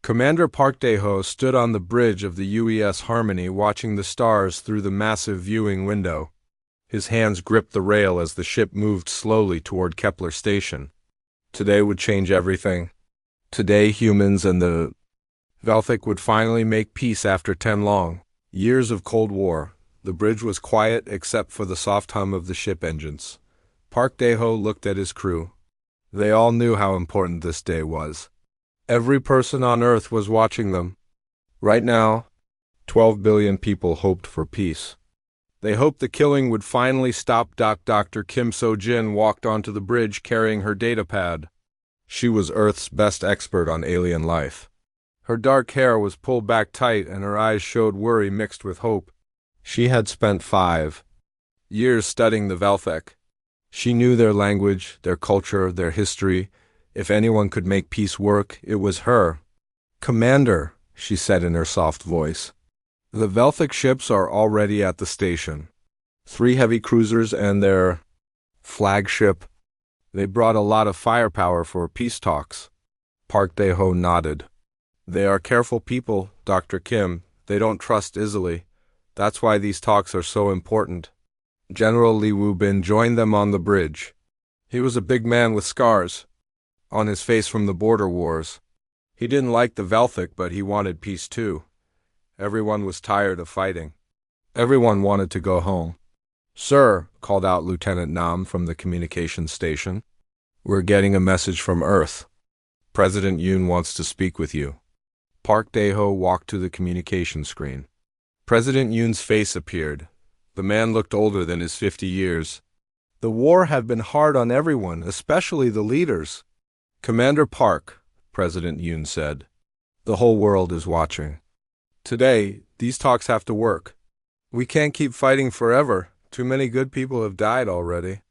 Commander Park Dae-ho stood on the bridge of the UES Harmony watching the stars through the massive viewing window. His hands gripped the rail as the ship moved slowly toward Kepler Station. Today would change everything. Today humans and the Velthic would finally make peace after 10 long years of Cold War. The bridge was quiet except for the soft hum of the ship engines. Park Dae-ho looked at his crew. They all knew how important this day was. Every person on Earth was watching them. Right now, 12 billion people hoped for peace. They hoped the killing would finally stop. Dr. Kim So-jin walked onto the bridge carrying her datapad. She was Earth's best expert on alien life. Her dark hair was pulled back tight and her eyes showed worry mixed with hope. She had spent 5 years studying the Velthic. She knew their language, their culture, their history. If anyone could make peace work, it was her. "Commander," she said in her soft voice, "the Velthic ships are already at the station. 3 heavy cruisers and their flagship. They brought a lot of firepower for peace talks." Park Dae-ho nodded. "They are careful people, Dr. Kim. They don't trust easily. That's why these talks are so important." General Lee Woo-bin joined them on the bridge. He was a big man with scars on his face from the border wars. He didn't like the Velthic, but he wanted peace too. Everyone was tired of fighting. Everyone wanted to go home. "Sir," called out Lieutenant Nam from the communications station, "we're getting a message from Earth. President Yoon wants to speak with you." Park Dae-ho walked to the communication screen. President Yoon's face appeared. The man looked older than his 50 years. "The war had been hard on everyone, especially the leaders." "Commander Park," President Yoon said, "the whole world is watching. Today, these talks have to work. We can't keep fighting forever. Too many good people have died already."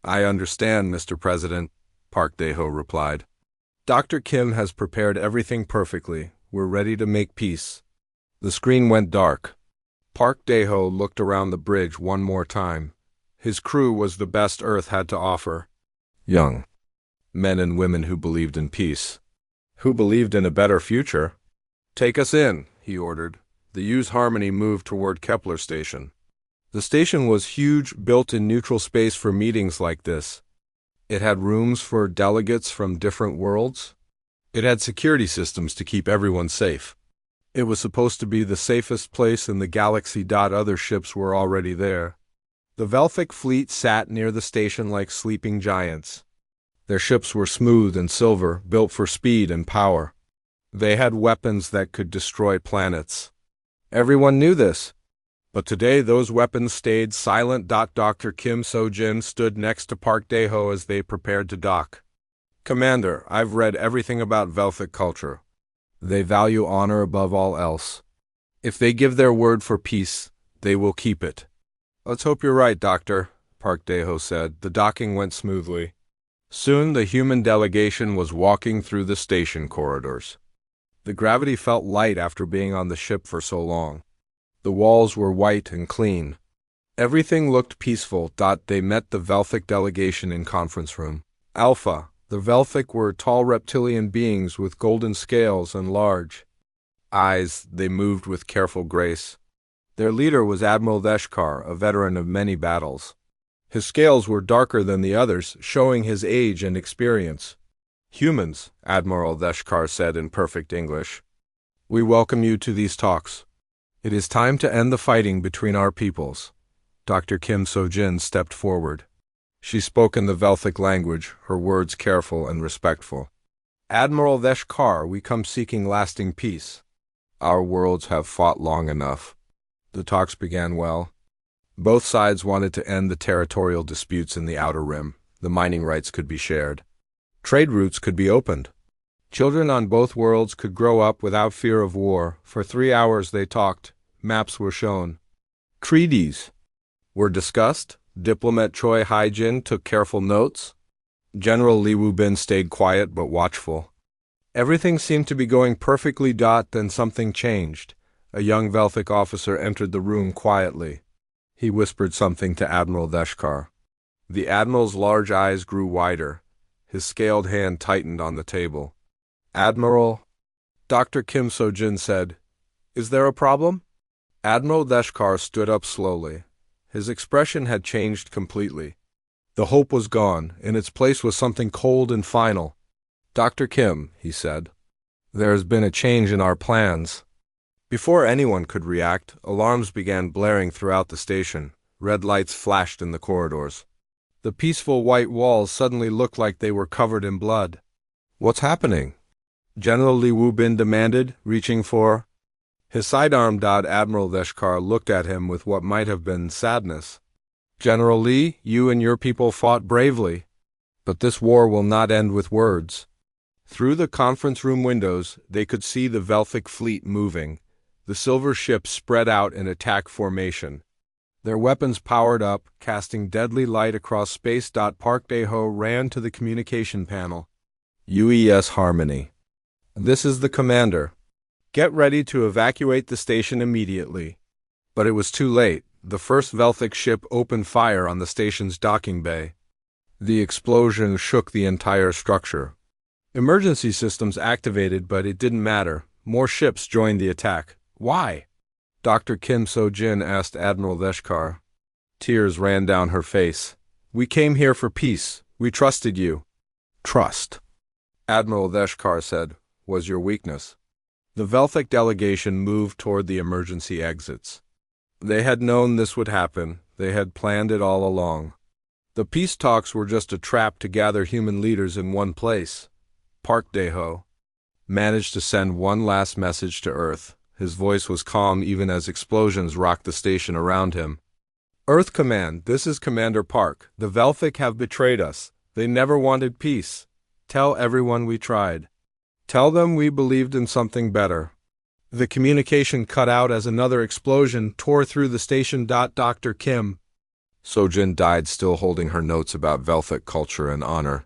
"I understand, Mr. President," Park Dae-ho replied. "Dr. Kim has prepared everything perfectly. We're ready to make peace." The screen went dark. Park Dae-ho looked around the bridge one more time. His crew was the best Earth had to offer. Young men and women who believed in peace, who believed in a better future. "Take us in," he ordered. The UES Harmony moved toward Kepler Station. The station was huge, built in neutral space for meetings like this. It had rooms for delegates from different worlds. It had security systems to keep everyone safe. It was supposed to be the safest place in the galaxy. Other ships were already there. The Velthic fleet sat near the station like sleeping giants. Their ships were smooth and silver, built for speed and power. They had weapons that could destroy planets. Everyone knew this. But today those weapons stayed silent. Dr. Kim So-jin stood next to Park Dae-ho as they prepared to dock. "Commander, I've read everything about Velthic culture. They value honor above all else. If they give their word for peace, they will keep it." "Let's hope you're right, Doctor," Park Dae-ho said. The docking went smoothly. Soon the human delegation was walking through the station corridors. The gravity felt light after being on the ship for so long. The walls were white and clean. Everything looked peaceful. They met the Velthic delegation in conference room. Alpha. The Velthic were tall reptilian beings with golden scales and large eyes. They moved with careful grace. Their leader was Admiral Deshkar, a veteran of many battles. His scales were darker than the others, showing his age and experience. "Humans," Admiral Deshkar said in perfect English, "we welcome you to these talks. It is time to end the fighting between our peoples." Dr. Kim So-jin stepped forward. She spoke in the Velthic language, her words careful and respectful. "Admiral Deshkar, we come seeking lasting peace. Our worlds have fought long enough." The talks began well. Both sides wanted to end the territorial disputes in the Outer Rim. The mining rights could be shared. Trade routes could be opened. Children on both worlds could grow up without fear of war. For 3 hours they talked. Maps were shown. Treaties were discussed. Diplomat Choi Hai-jin took careful notes. General Lee Woo-bin stayed quiet but watchful. Everything seemed to be going perfectly. Then something changed. A young Velthic officer entered the room quietly. He whispered something to Admiral Deshkar. The Admiral's large eyes grew wider. His scaled hand tightened on the table. "Admiral," Dr. Kim So-jin said, "Is there a problem?" Admiral Deshkar stood up slowly. His expression had changed completely. The hope was gone. In its place was something cold and final. "Dr. Kim," he said, "there has been a change in our plans." Before anyone could react, alarms began blaring throughout the station. Red lights flashed in the corridors. The peaceful white walls suddenly looked like they were covered in blood. "What's happening?" General Li Wubin demanded, reaching for his sidearm. Admiral Deshkar looked at him with what might have been sadness. "General Li, you and your people fought bravely, but this war will not end with words." Through the conference room windows, they could see the Velthic fleet moving. The silver ships spread out in attack formation, their weapons powered up, casting deadly light across space. Park Dae-ho ran to the communication panel. "UES Harmony. This is the commander. Get ready to evacuate the station immediately." But it was too late. The first Velthic ship opened fire on the station's docking bay. The explosion shook the entire structure. Emergency systems activated, but it didn't matter. More ships joined the attack. "Why?" Dr. Kim So-jin asked Admiral Deshkar. Tears ran down her face. "We came here for peace. We trusted you." "Trust," Admiral Deshkar said, "was your weakness." The Velthic delegation moved toward the emergency exits. They had known this would happen. They had planned it all along. The peace talks were just a trap to gather human leaders in one place. Park Dae-ho managed to send one last message to Earth. His voice was calm even as explosions rocked the station around him. "Earth Command, this is Commander Park. The Velthic have betrayed us. They never wanted peace. Tell everyone we tried. Tell them we believed in something better." The communication cut out as another explosion tore through the station. Dr. Kim So-jin died still holding her notes about Velthic culture and honor.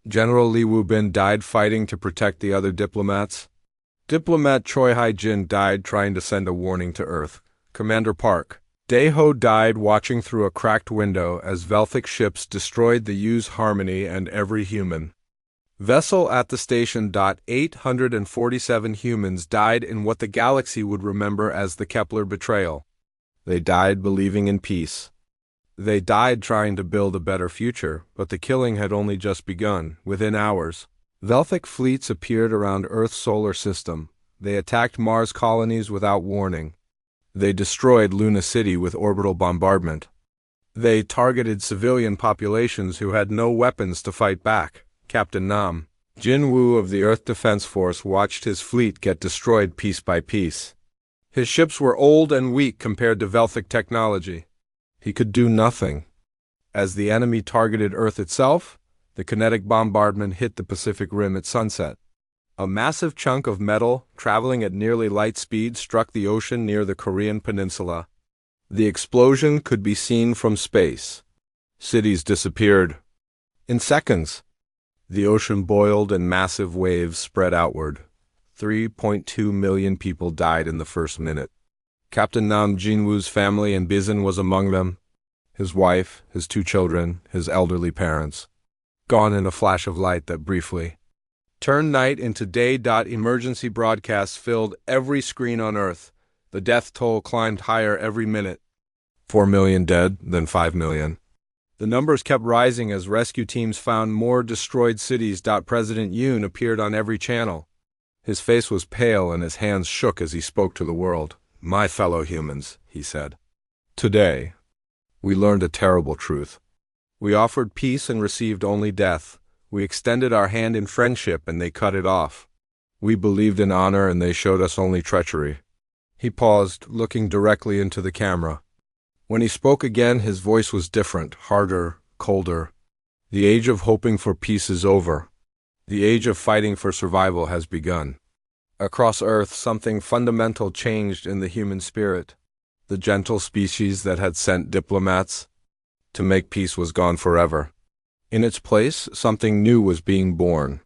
General Li Wubin died fighting to protect the other diplomats. Diplomat Choi Hai-jin died trying to send a warning to Earth. Commander Park Dae-ho died watching through a cracked window as Velthic ships destroyed the UES Harmony and every human vessel at the station. 847 humans died in what the galaxy would remember as the Kepler betrayal. They died believing in peace. They died trying to build a better future, but the killing had only just begun. Within hours, Velthic fleets appeared around Earth's solar system. They attacked Mars colonies without warning. They destroyed Luna City with orbital bombardment. They targeted civilian populations who had no weapons to fight back. Captain Nam Jin-woo of the Earth Defense Force watched his fleet get destroyed piece by piece. His ships were old and weak compared to Velthic technology. He could do nothing. As the enemy targeted Earth itself, the kinetic bombardment hit the Pacific Rim at sunset. A massive chunk of metal, traveling at nearly light speed, struck the ocean near the Korean peninsula. The explosion could be seen from space. Cities disappeared. In seconds, the ocean boiled and massive waves spread outward. 3.2 million people died in the first minute. Captain Nam Jin-woo's family and Bizin was among them. His wife, his 2 children, his elderly parents. Gone in a flash of light that briefly turned night into day. Emergency broadcasts filled every screen on Earth. The death toll climbed higher every minute. 4 million dead, then 5 million. The numbers kept rising as rescue teams found more destroyed cities. President Yoon appeared on every channel. His face was pale and his hands shook as he spoke to the world. "My fellow humans," he said. "Today, we learned a terrible truth. We offered peace and received only death. We extended our hand in friendship and they cut it off. We believed in honor and they showed us only treachery." He paused, looking directly into the camera. When he spoke again, his voice was different, harder, colder. "The age of hoping for peace is over. The age of fighting for survival has begun." Across Earth, something fundamental changed in the human spirit. The gentle species that had sent diplomats to make peace was gone forever. In its place, something new was being born.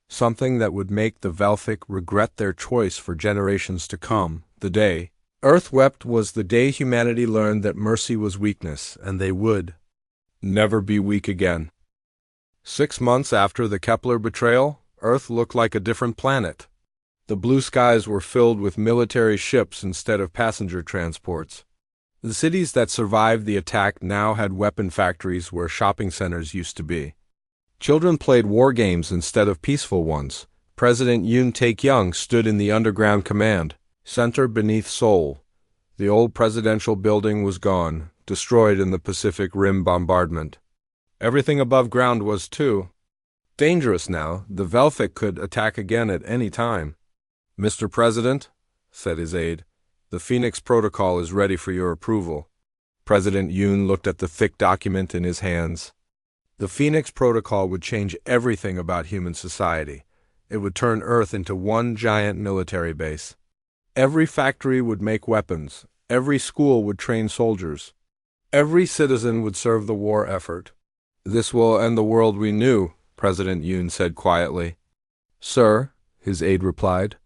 Something that would make the Velthic regret their choice for generations to come. The day Earth wept was the day humanity learned that mercy was weakness, and they would never be weak again. 6 months after the Kepler betrayal, Earth looked like a different planet. The blue skies were filled with military ships instead of passenger transports. The cities that survived the attack now had weapon factories where shopping centers used to be. Children played war games instead of peaceful ones. President Yoon Taek-young stood in the underground command center beneath Seoul. The old presidential building was gone, destroyed in the Pacific Rim bombardment. Everything above ground was, too. Dangerous now, the Velthic could attack again at any time. "Mr. President," said his aide, "the Phoenix Protocol is ready for your approval." President Yoon looked at the thick document in his hands. The Phoenix Protocol would change everything about human society. It would turn Earth into one giant military base. Every factory would make weapons. Every school would train soldiers. Every citizen would serve the war effort. "This will end the world we knew," President Yoon said quietly. "Sir," his aide replied,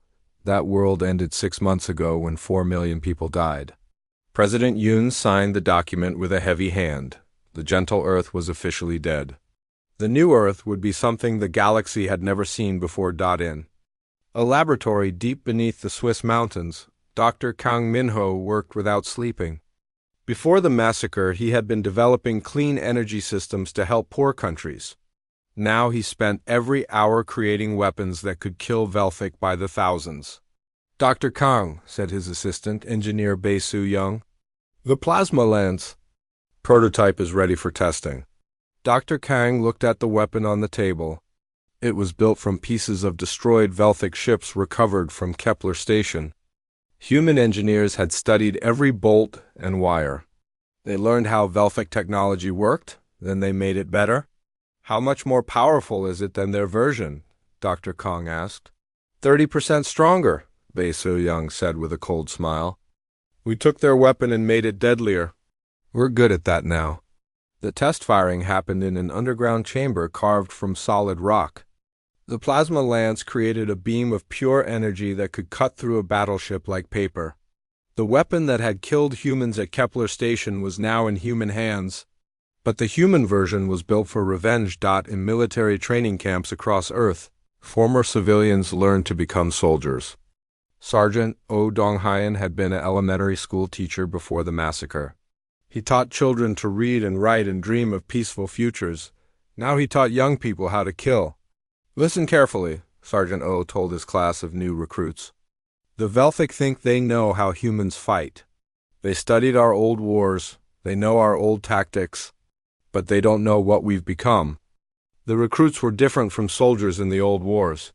"that world ended 6 months ago when 4 million people died." President Yoon signed the document with a heavy hand. The gentle Earth was officially dead. The new Earth would be something the galaxy had never seen before. In a laboratory deep beneath the Swiss mountains, Dr. Kang Min-ho worked without sleeping. Before the massacre, he had been developing clean energy systems to help poor countries. Now he spent every hour creating weapons that could kill Velthic by the thousands. "Dr. Kang," said his assistant, Engineer Bae Soo-young, "the plasma lance prototype is ready for testing." Dr. Kang looked at the weapon on the table. It was built from pieces of destroyed Velthic ships recovered from Kepler Station. Human engineers had studied every bolt and wire. They learned how Velthic technology worked, then they made it better. "How much more powerful is it than their version?" Dr. Kang asked. 30% stronger, Bae Soo-young said with a cold smile. "We took their weapon and made it deadlier. We're good at that now." The test firing happened in an underground chamber carved from solid rock. The plasma lance created a beam of pure energy that could cut through a battleship like paper. The weapon that had killed humans at Kepler Station was now in human hands, but the human version was built for revenge. In military training camps across Earth, former civilians learned to become soldiers. Sergeant Oh Dong-hyun had been an elementary school teacher before the massacre. He taught children to read and write and dream of peaceful futures. Now he taught young people how to kill. "Listen carefully," Sergeant Oh told his class of new recruits. "The Velthic think they know how humans fight. They studied our old wars, they know our old tactics, but they don't know what we've become." The recruits were different from soldiers in the old wars.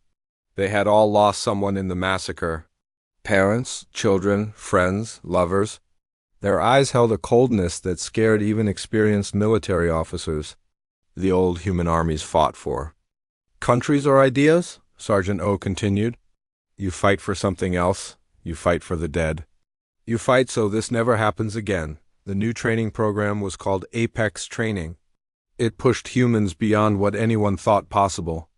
They had all lost someone in the massacre. Parents, children, friends, lovers. Their eyes held a coldness that scared even experienced military officers. The old human armies fought for countries or ideas, Sergeant O continued. You fight for something else. You fight for the dead. You fight so this never happens again. The new training program was called Apex Training. It pushed humans beyond what anyone thought possible.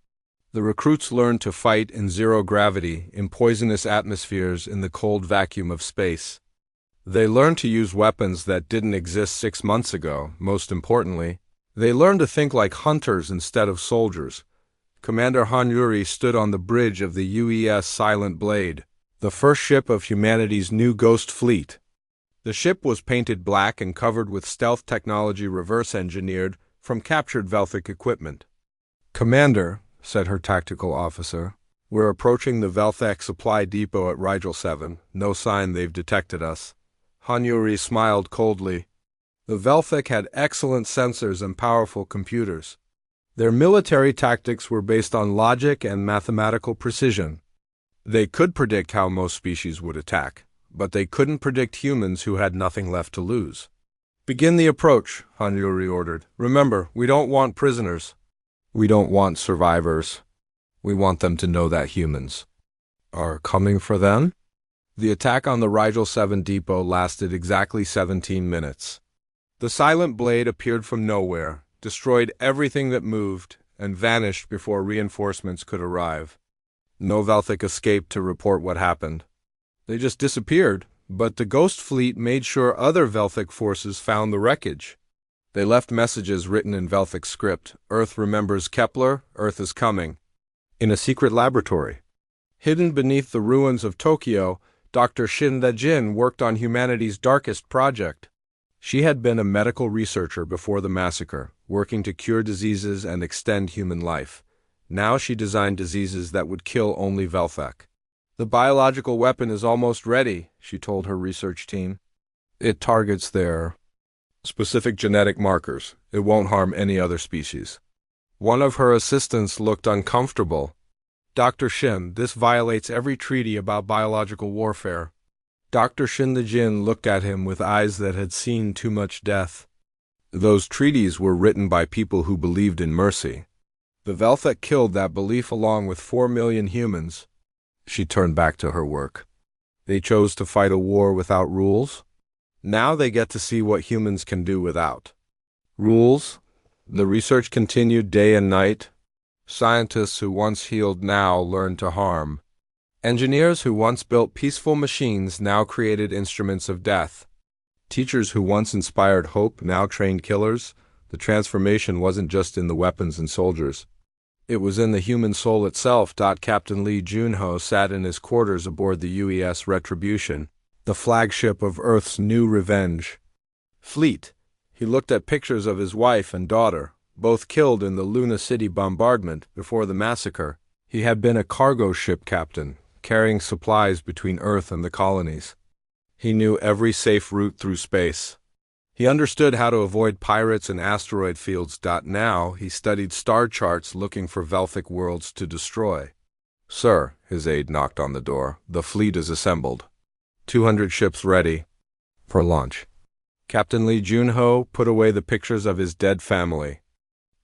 The recruits learned to fight in zero gravity, in poisonous atmospheres, in the cold vacuum of space. They learned to use weapons that didn't exist 6 months ago. Most importantly, they learned to think like hunters instead of soldiers. Commander Han Yuri stood on the bridge of the UES Silent Blade, the first ship of humanity's new ghost fleet. The ship was painted black and covered with stealth technology reverse-engineered from captured Velthic equipment. "Commander," said her tactical officer, "we're approaching the Velthic supply depot at Rigel 7. No sign they've detected us." Han Yuri smiled coldly. The Velthic had excellent sensors and powerful computers. Their military tactics were based on logic and mathematical precision. They could predict how most species would attack, but they couldn't predict humans who had nothing left to lose. "Begin the approach," Han Yuri ordered. "Remember, we don't want prisoners. We don't want survivors. We want them to know that humans are coming for them." The attack on the Rigel 7 depot lasted exactly 17 minutes. The Silent Blade appeared from nowhere, destroyed everything that moved, and vanished before reinforcements could arrive. No Velthic escaped to report what happened. They just disappeared, but the Ghost Fleet made sure other Velthic forces found the wreckage. They left messages written in Velthic script. "Earth remembers Kepler, Earth is coming." In a secret laboratory. Hidden beneath the ruins of Tokyo, Dr. Shin The-jin worked on humanity's darkest project. She had been a medical researcher before the massacre, working to cure diseases and extend human life. Now she designed diseases that would kill only Velfek. "The biological weapon is almost ready," she told her research team. "It targets their specific genetic markers. It won't harm any other species." One of her assistants looked uncomfortable. "Dr. Shin, this violates every treaty about biological warfare." Dr. Shin The-jin looked at him with eyes that had seen too much death. "Those treaties were written by people who believed in mercy. The Velfek killed that belief along with 4 million humans." She turned back to her work. "They chose to fight a war without rules. Now they get to see what humans can do without rules." The research continued day and night. Scientists who once healed now learned to harm. Engineers who once built peaceful machines now created instruments of death. Teachers who once inspired hope now trained killers. The transformation wasn't just in the weapons and soldiers. It was in the human soul itself. Captain Lee Junho sat in his quarters aboard the UES Retribution, the flagship of Earth's new revenge fleet. He looked at pictures of his wife and daughter, both killed in the Luna City bombardment before the massacre. He had been a cargo ship captain, carrying supplies between Earth and the colonies. He knew every safe route through space. He understood how to avoid pirates and asteroid fields. Now he studied star charts looking for Velfek worlds to destroy. "Sir," his aide knocked on the door, "the fleet is assembled. 200 ships ready for launch." Captain Lee Junho put away the pictures of his dead family.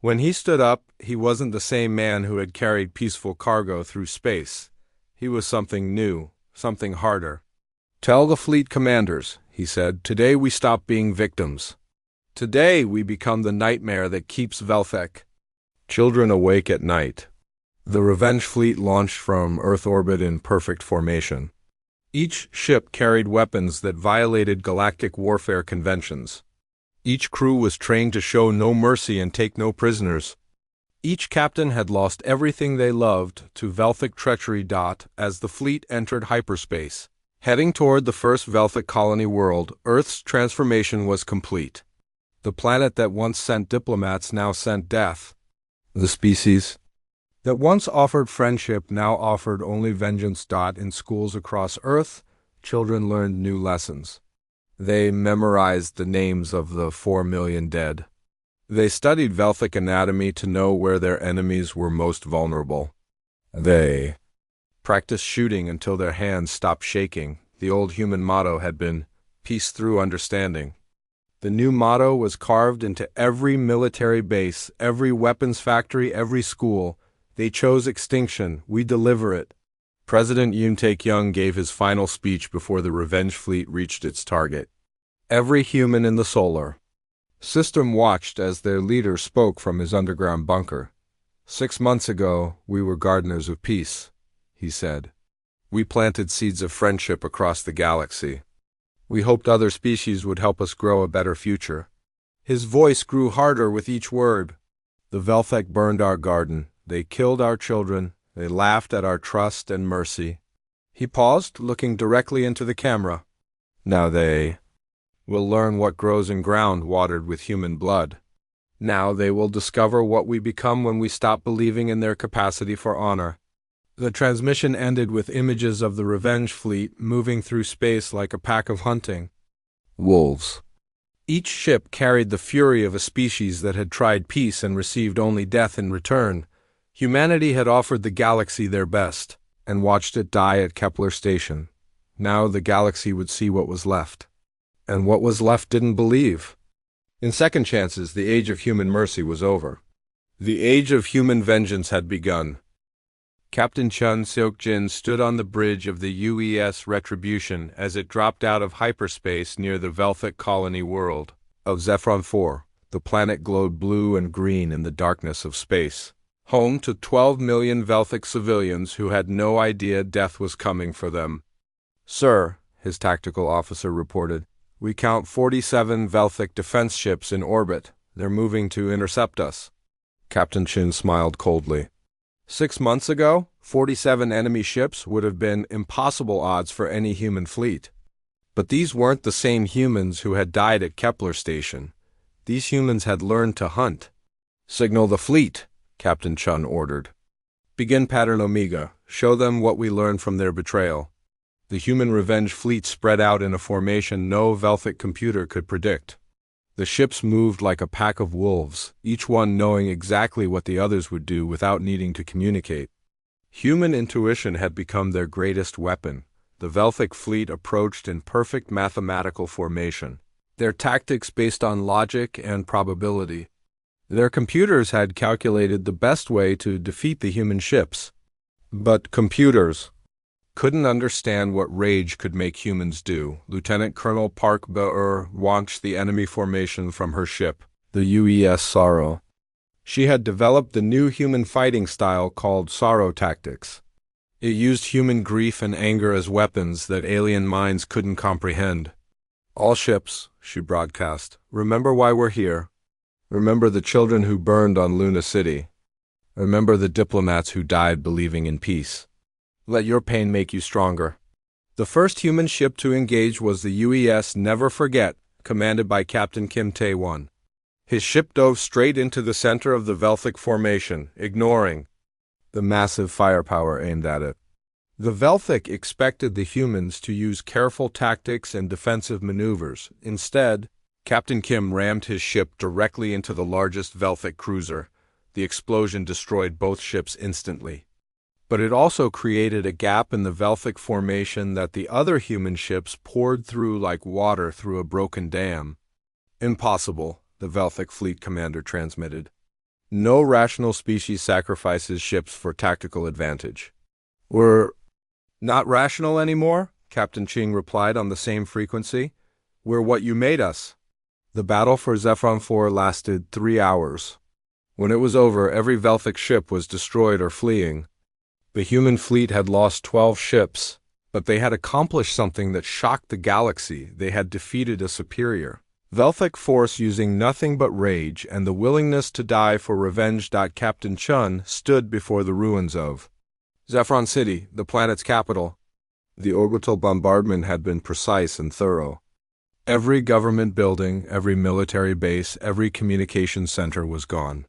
When he stood up, he wasn't the same man who had carried peaceful cargo through space. He was something new, something harder. "Tell the fleet commanders," he said, "today we stop being victims. Today we become the nightmare that keeps Velfek children awake at night." The Revenge fleet launched from Earth orbit in perfect formation. Each ship carried weapons that violated galactic warfare conventions. Each crew was trained to show no mercy and take no prisoners. Each captain had lost everything they loved to Velfek treachery. As the fleet entered hyperspace, heading toward the first Velfek colony world, Earth's transformation was complete. The planet that once sent diplomats now sent death. The species that once offered friendship now offered only vengeance. In schools across Earth, children learned new lessons. They memorized the names of the 4 million dead. They studied Velfek anatomy to know where their enemies were most vulnerable. They practiced shooting until their hands stopped shaking. The old human motto had been, "Peace through understanding." The new motto was carved into every military base, every weapons factory, every school. They chose extinction. We deliver it. President Yoon Taek-young gave his final speech before the Revenge fleet reached its target. Every human in the solar system watched as their leader spoke from his underground bunker. 6 months ago, we were gardeners of peace, he said. We planted seeds of friendship across the galaxy. We hoped other species would help us grow a better future. His voice grew harder with each word. The Velfek burned our garden. They killed our children. They laughed at our trust and mercy. He paused, looking directly into the camera. Now they will learn what grows in ground watered with human blood. Now they will discover what we become when we stop believing in their capacity for honor. The transmission ended with images of the Revenge fleet moving through space like a pack of hunting wolves. Each ship carried the fury of a species that had tried peace and received only death in return. Humanity had offered the galaxy their best and watched it die at Kepler Station. Now the galaxy would see what was left. And what was left didn't believe. In second chances, the age of human mercy was over. The age of human vengeance had begun. Captain Chun Seok-jin stood on the bridge of the UES Retribution as it dropped out of hyperspace near the Velfek colony world of Zephron 4. The planet glowed blue and green in the darkness of space, home to 12 million Velfek civilians who had no idea death was coming for them. Sir, his tactical officer reported, we count 47 Velfek defense ships in orbit. They're moving to intercept us. Captain Chin smiled coldly. 6 months ago, 47 enemy ships would have been impossible odds for any human fleet. But these weren't the same humans who had died at Kepler Station. These humans had learned to hunt. "Signal the fleet," Captain Chun ordered. "Begin pattern Omega. Show them what we learned from their betrayal." The human revenge fleet spread out in a formation no Velthic computer could predict. The ships moved like a pack of wolves, each one knowing exactly what the others would do without needing to communicate. Human intuition had become their greatest weapon. The Velthic fleet approached in perfect mathematical formation, their tactics based on logic and probability. Their computers had calculated the best way to defeat the human ships. But computers couldn't understand what rage could make humans do. Lieutenant Colonel Park Be'er watched the enemy formation from her ship, the UES Sorrow. She had developed the new human fighting style called Sorrow Tactics. It used human grief and anger as weapons that alien minds couldn't comprehend. "All ships," she broadcast, "remember why we're here. Remember the children who burned on Luna City. Remember the diplomats who died believing in peace. Let your pain make you stronger." The first human ship to engage was the UES Never Forget, commanded by Captain Kim Tae-won. His ship dove straight into the center of the Velthic formation, ignoring the massive firepower aimed at it. The Velthic expected the humans to use careful tactics and defensive maneuvers. Instead, Captain Kim rammed his ship directly into the largest Velthic cruiser. The explosion destroyed both ships instantly. But it also created a gap in the Velthic formation that the other human ships poured through like water through a broken dam. "Impossible," the Velthic fleet commander transmitted. "No rational species sacrifices ships for tactical advantage." "We're not rational anymore," Captain Ching replied on the same frequency. "We're what you made us." The battle for Zephron 4 lasted 3 hours. When it was over, every Velthic ship was destroyed or fleeing. The human fleet had lost 12 ships, but they had accomplished something that shocked the galaxy. They had defeated a superior Velthic force using nothing but rage and the willingness to die for revenge. Captain Chun stood before the ruins of Zephron City, the planet's capital. The orbital bombardment had been precise and thorough. Every government building, every military base, every communication center was gone.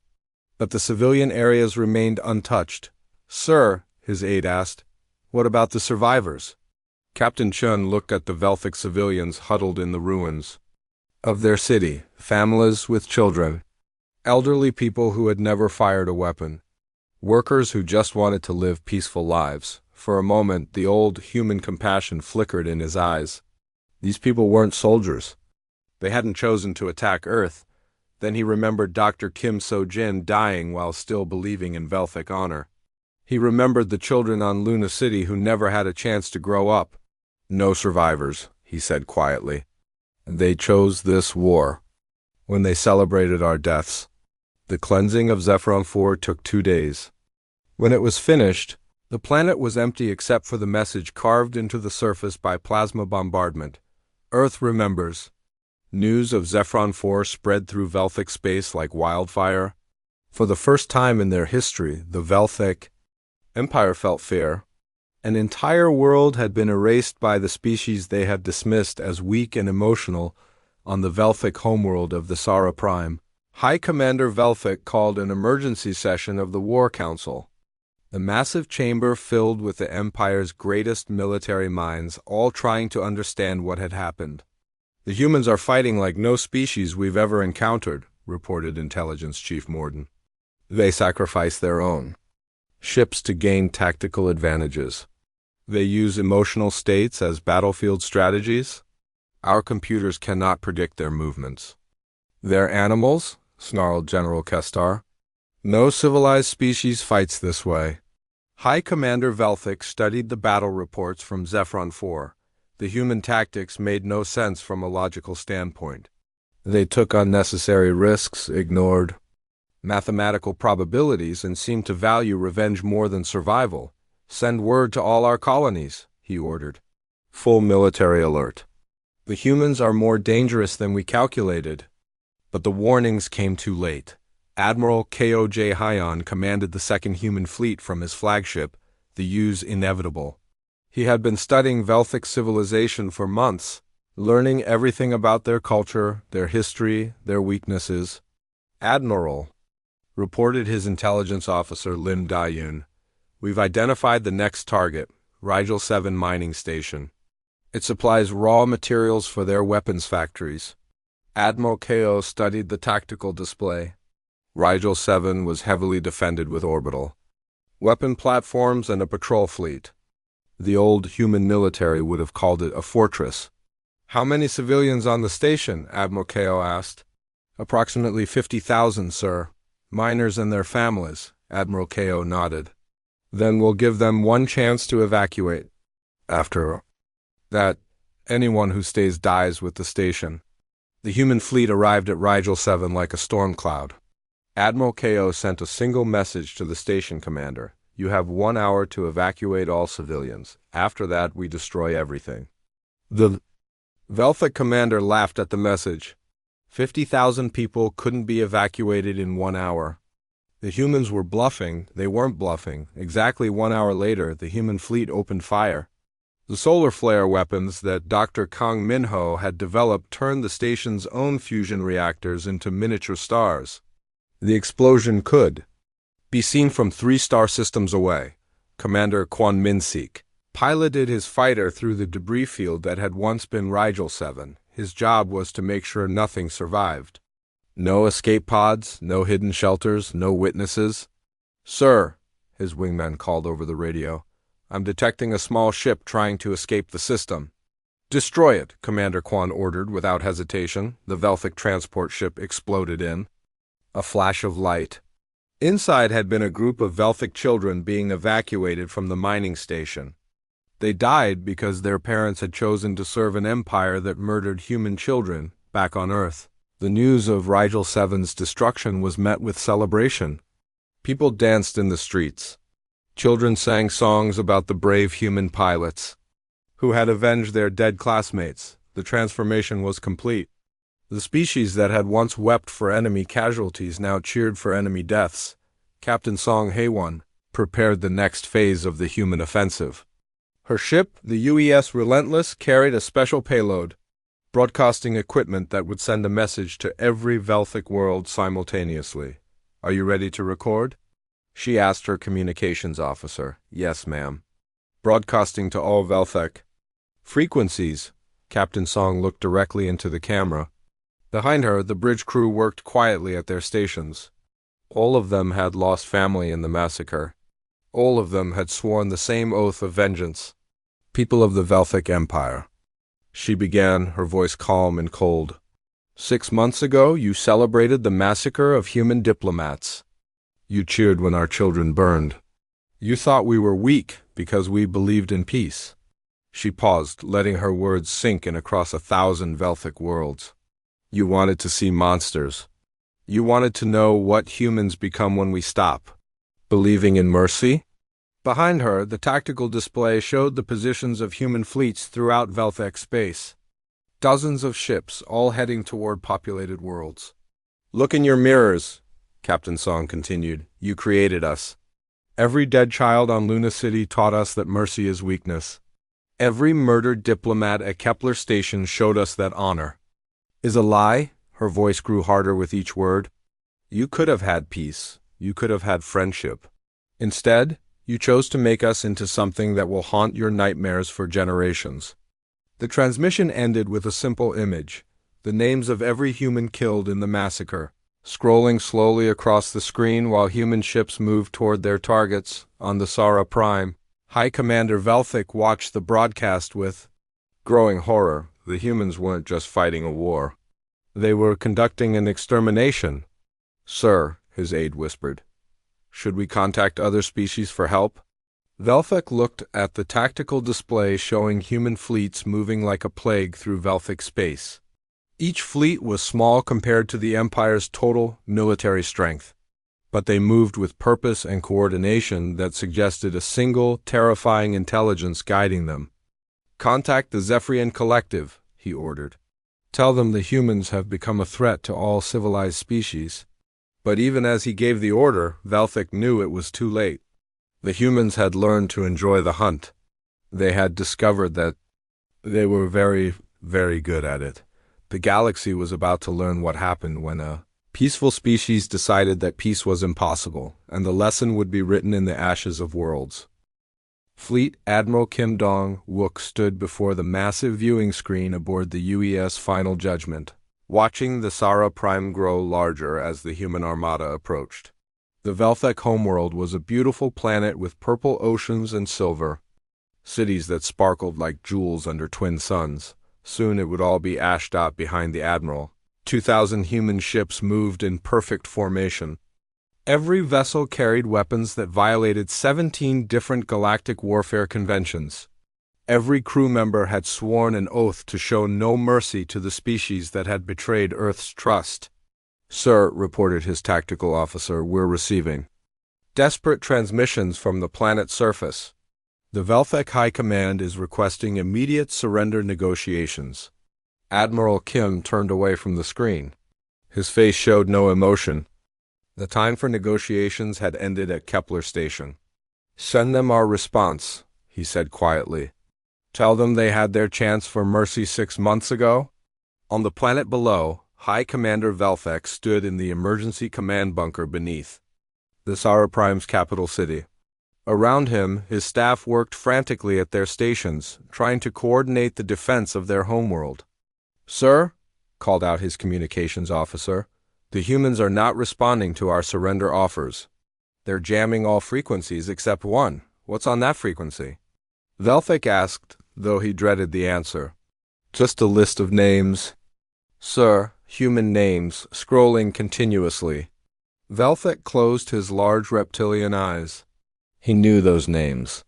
But the civilian areas remained untouched. "Sir," his aide asked, "what about the survivors?" Captain Chun looked at the Velthic civilians huddled in the ruins of their city, families with children, elderly people who had never fired a weapon, workers who just wanted to live peaceful lives. For a moment, the old human compassion flickered in his eyes. These people weren't soldiers. They hadn't chosen to attack Earth. Then he remembered Dr. Kim So-jin dying while still believing in Velthic honor. He remembered the children on Luna City who never had a chance to grow up. "No survivors," he said quietly. "They chose this war. When they celebrated our deaths." The cleansing of Zephron 4 took 2 days. When it was finished, the planet was empty except for the message carved into the surface by plasma bombardment. "Earth remembers." News of Zephron 4 spread through Velthic space like wildfire. For the first time in their history, the Velthic Empire felt fear. An entire world had been erased by the species they had dismissed as weak and emotional on the Velthic homeworld of the Sara Prime. High Commander Velthic called an emergency session of the War Council. The massive chamber filled with the Empire's greatest military minds, all trying to understand what had happened. "The humans are fighting like no species we've ever encountered," reported Intelligence Chief Morden. "They sacrifice their own ships to gain tactical advantages. They use emotional states as battlefield strategies. Our computers cannot predict their movements." "They're animals," snarled General Kestar. "No civilized species fights this way." High Commander Velthic studied the battle reports from Zephron 4. The human tactics made no sense from a logical standpoint. They took unnecessary risks, ignored mathematical probabilities, and seemed to value revenge more than survival. "Send word to all our colonies," he ordered. Full military alert. "The humans are more dangerous than we calculated." But the warnings came too late. Admiral Koj Hyon commanded the second human fleet from his flagship, the U's Inevitable. He had been studying Velthic civilization for months, learning everything about their culture, their history, their weaknesses. "Admiral," reported his intelligence officer Lim Da-yun, "we've identified the next target, Rigel 7 mining station. It supplies raw materials for their weapons factories." Admiral Ko studied the tactical display. Rigel 7 was heavily defended with orbital weapon platforms and a patrol fleet. The old human military would have called it a fortress. "How many civilians on the station?" Admiral Ko asked. "Approximately 50,000, sir. Miners and their families," Admiral Ko nodded. "Then we'll give them one chance to evacuate. After that, anyone who stays dies with the station." The human fleet arrived at Rigel 7 like a storm cloud. Admiral Ko sent a single message to the station commander. "You have 1 hour to evacuate all civilians. After that, we destroy everything." The Velthic commander laughed at the message. 50,000 people couldn't be evacuated in 1 hour. The humans were bluffing. They weren't bluffing. Exactly 1 hour later, the human fleet opened fire. The solar flare weapons that Dr. Kang Minho had developed turned the station's own fusion reactors into miniature stars. The explosion could be seen from 3 star systems away. Commander Kwon Min-sik piloted his fighter through the debris field that had once been Rigel 7. His job was to make sure nothing survived. No escape pods, no hidden shelters, no witnesses. "Sir," his wingman called over the radio, "I'm detecting a small ship trying to escape the system." "Destroy it," Commander Kwon ordered without hesitation. The Velthic transport ship exploded in a flash of light. Inside had been a group of Velthic children being evacuated from the mining station. They died because their parents had chosen to serve an empire that murdered human children back on Earth. The news of Rigel 7's destruction was met with celebration. People danced in the streets. Children sang songs about the brave human pilots who had avenged their dead classmates. The transformation was complete. The species that had once wept for enemy casualties now cheered for enemy deaths. Captain Song Hae-won prepared the next phase of the human offensive. Her ship, the UES Relentless, carried a special payload, broadcasting equipment that would send a message to every Velthic world simultaneously. "Are you ready to record?" she asked her communications officer. "Yes, ma'am." "Broadcasting to all Velthic frequencies." Captain Song looked directly into the camera. Behind her, the bridge crew worked quietly at their stations. All of them had lost family in the massacre. All of them had sworn the same oath of vengeance. "People of the Velthic Empire," she began, her voice calm and cold. 6 months ago, you celebrated the massacre of human diplomats. You cheered when our children burned. You thought we were weak because we believed in peace." She paused, letting her words sink in across 1,000 Velthic worlds. "You wanted to see monsters. You wanted to know what humans become when we stop believing in mercy?" Behind her, the tactical display showed the positions of human fleets throughout Velthic space. Dozens of ships, all heading toward populated worlds. "Look in your mirrors," Captain Song continued. "You created us. Every dead child on Luna City taught us that mercy is weakness. Every murdered diplomat at Kepler Station showed us that honor is a lie." Her voice grew harder with each word. "You could have had peace. You could have had friendship. Instead, you chose to make us into something that will haunt your nightmares for generations." The transmission ended with a simple image, the names of every human killed in the massacre, scrolling slowly across the screen while human ships moved toward their targets on the Sara Prime. High Commander Velthic watched the broadcast with growing horror. The humans weren't just fighting a war. They were conducting an extermination. "Sir," his aide whispered, "should we contact other species for help?" Velthic looked at the tactical display showing human fleets moving like a plague through Velthic space. Each fleet was small compared to the Empire's total military strength, but they moved with purpose and coordination that suggested a single, terrifying intelligence guiding them. "Contact the Zephyrian Collective," he ordered. "Tell them the humans have become a threat to all civilized species. But even as he gave the order, Velthic knew it was too late. The humans had learned to enjoy the hunt. They had discovered that they were very, very good at it. The galaxy was about to learn what happened when a peaceful species decided that peace was impossible, and the lesson would be written in the ashes of worlds. Fleet Admiral Kim Dong-wook stood before the massive viewing screen aboard the UES Final Judgment, watching the Sara Prime grow larger as the human armada approached. The Velthic homeworld was a beautiful planet with purple oceans and silver cities that sparkled like jewels under twin suns. Soon it would all be ashed out behind the Admiral. 2,000 human ships moved in perfect formation. Every vessel carried weapons that violated 17 different galactic warfare conventions. Every crew member had sworn an oath to show no mercy to the species that had betrayed Earth's trust. "Sir," reported his tactical officer, "we're receiving desperate transmissions from the planet's surface. The Velthic High Command is requesting immediate surrender negotiations." Admiral Kim turned away from the screen. His face showed no emotion. The time for negotiations had ended at Kepler Station. "Send them our response," he said quietly. "Tell them they had their chance for mercy 6 months ago." On the planet below, High Commander Velthic stood in the emergency command bunker beneath the Sara Prime's capital city. Around him, his staff worked frantically at their stations, trying to coordinate the defense of their homeworld. "Sir," called out his communications officer, "the humans are not responding to our surrender offers. They're jamming all frequencies except one. What's on that frequency?" Velthic asked, though he dreaded the answer. "Just a list of names." "Sir, human names, scrolling continuously." Velthic closed his large reptilian eyes. He knew those names.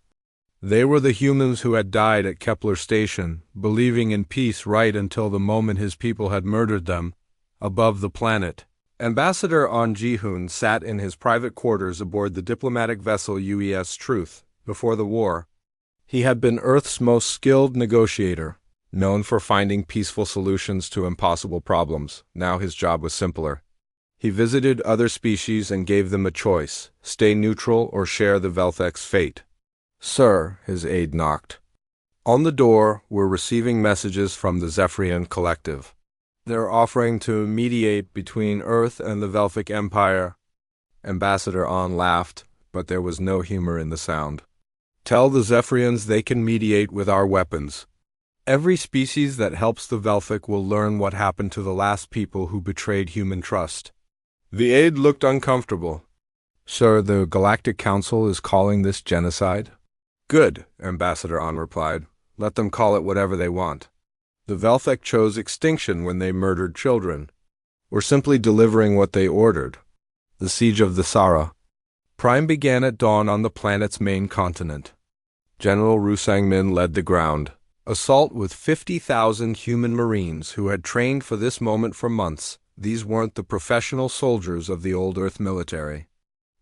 They were the humans who had died at Kepler Station, believing in peace right until the moment his people had murdered them, above the planet. Ambassador On Ji-hoon sat in his private quarters aboard the diplomatic vessel UES Truth, before the war. He had been Earth's most skilled negotiator, known for finding peaceful solutions to impossible problems. Now his job was simpler. He visited other species and gave them a choice: stay neutral or share the Velthic's fate. "Sir," his aide knocked. On the door were receiving messages from the Zephyrian Collective. "They're offering to mediate between Earth and the Velthic Empire." Ambassador On laughed, but there was no humor in the sound. "Tell the Zephyrians they can mediate with our weapons. Every species that helps the Velthic will learn what happened to the last people who betrayed human trust." The aide looked uncomfortable. "Sir, the Galactic Council is calling this genocide?" "Good," Ambassador On replied. "Let them call it whatever they want. The Velthic chose extinction when they murdered children. We're simply delivering what they ordered." The siege of the Sara Prime began at dawn on the planet's main continent. General Ru Sang-min led the ground assault with 50,000 human marines who had trained for this moment for months. These weren't the professional soldiers of the old Earth military.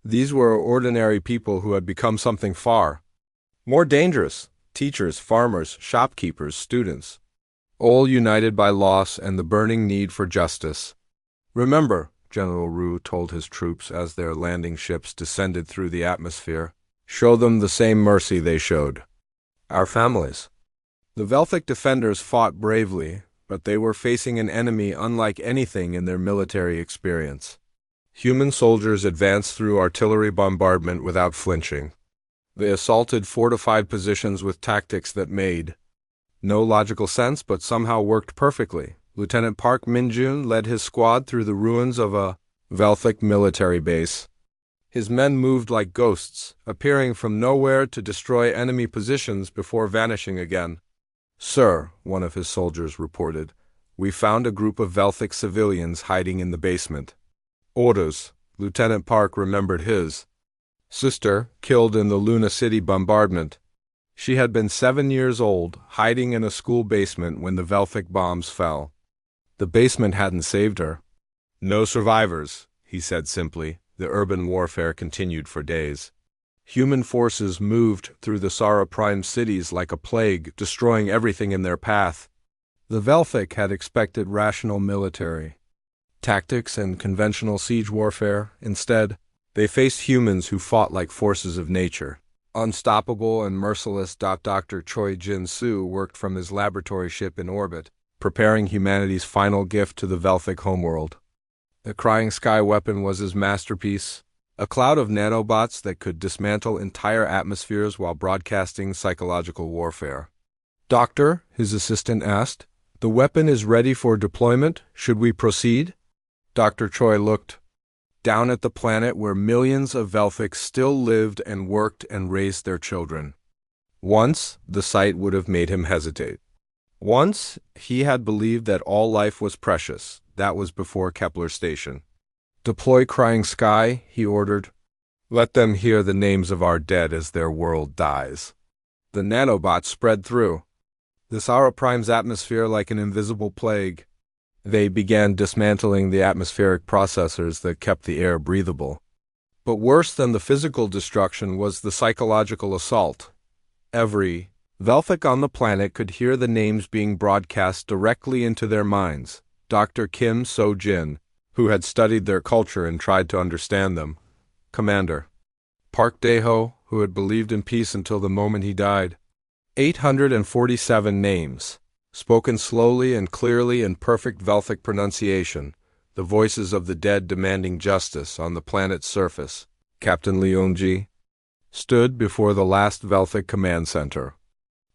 These were ordinary people who had become something far more dangerous: teachers, farmers, shopkeepers, students, all united by loss and the burning need for justice. "Remember," General Ru told his troops as their landing ships descended through the atmosphere, "show them the same mercy they showed our families." The Velthic defenders fought bravely, but they were facing an enemy unlike anything in their military experience. Human soldiers advanced through artillery bombardment without flinching. They assaulted fortified positions with tactics that made no logical sense but somehow worked perfectly. Lieutenant Park Min-jun led his squad through the ruins of a Velthic military base. His men moved like ghosts, appearing from nowhere to destroy enemy positions before vanishing again. "Sir," one of his soldiers reported, "we found a group of Velthic civilians hiding in the basement." "Orders." Lieutenant Park remembered his sister, killed in the Luna City bombardment. She had been 7 years old, hiding in a school basement when the Velthic bombs fell. The basement hadn't saved her. "No survivors," he said simply. The urban warfare continued for days. Human forces moved through the Sara Prime cities like a plague, destroying everything in their path. The Velthic had expected rational military tactics and conventional siege warfare. Instead, they faced humans who fought like forces of nature. Unstoppable and merciless. Dr. Choi Jin-soo worked from his laboratory ship in orbit, preparing humanity's final gift to the Velthic homeworld. The Crying Sky weapon was his masterpiece, a cloud of nanobots that could dismantle entire atmospheres while broadcasting psychological warfare. "Doctor," his assistant asked, "the weapon is ready for deployment. Should we proceed?" Dr. Choi looked down at the planet where millions of Velthics still lived and worked and raised their children. Once, the sight would have made him hesitate. Once, he had believed that all life was precious. That was before Kepler Station. "Deploy Crying Sky," he ordered. "Let them hear the names of our dead as their world dies." The nanobots spread through the Sara Prime's atmosphere like an invisible plague. They began dismantling the atmospheric processors that kept the air breathable. But worse than the physical destruction was the psychological assault. Every Velthic on the planet could hear the names being broadcast directly into their minds. Dr. Kim So-jin, who had studied their culture and tried to understand them. Commander Park Dae-ho, who had believed in peace until the moment he died. 847 names, spoken slowly and clearly in perfect Velthic pronunciation, the voices of the dead demanding justice on the planet's surface. Captain Leonji stood before the last Velthic command center.